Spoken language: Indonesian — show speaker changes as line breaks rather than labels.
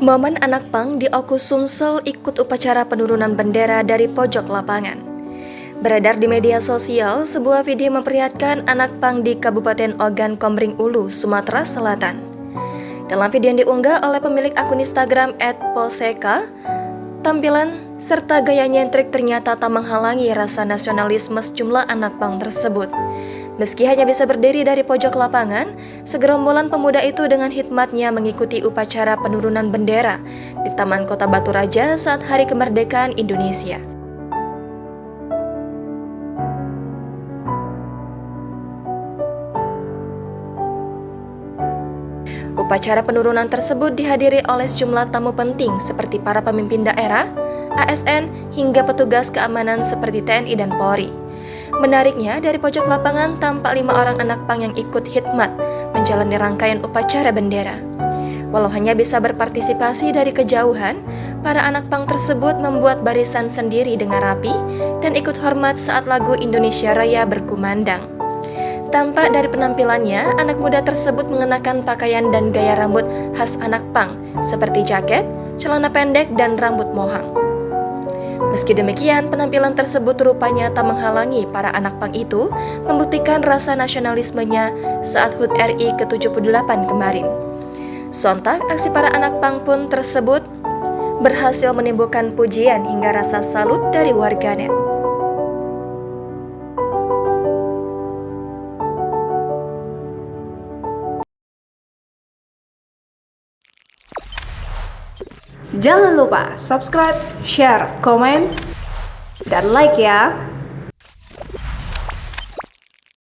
Momen anak pang di Oku Sumsel ikut upacara penurunan bendera dari pojok lapangan. Beredar di media sosial sebuah video memperlihatkan anak pang di Kabupaten Ogan Komering Ulu, Sumatera Selatan. Dalam video yang diunggah oleh pemilik akun Instagram @poseka, tampilan serta gaya nyentrik ternyata tak menghalangi rasa nasionalisme sejumlah anak pang tersebut. Meski hanya bisa berdiri dari pojok lapangan, segerombolan pemuda itu dengan hikmatnya mengikuti upacara penurunan bendera di Taman Kota Batu Raja saat Hari Kemerdekaan Indonesia. Upacara penurunan tersebut dihadiri oleh sejumlah tamu penting seperti para pemimpin daerah, ASN, hingga petugas keamanan seperti TNI dan Polri. Menariknya, dari pojok lapangan tampak 5 orang anak pang yang ikut khidmat menjalani rangkaian upacara bendera. Walau hanya bisa berpartisipasi dari kejauhan, para anak pang tersebut membuat barisan sendiri dengan rapi dan ikut hormat saat lagu Indonesia Raya berkumandang. Tampak dari penampilannya, anak muda tersebut mengenakan pakaian dan gaya rambut khas anak pang seperti jaket, celana pendek, dan rambut mohang. Meski demikian, penampilan tersebut rupanya tak menghalangi para anak pang itu membuktikan rasa nasionalismenya saat HUT RI ke-78 kemarin. Sontak, aksi para anak pang pun tersebut berhasil menimbulkan pujian hingga rasa salut dari warganet.
Jangan lupa subscribe, share, komen, dan like ya.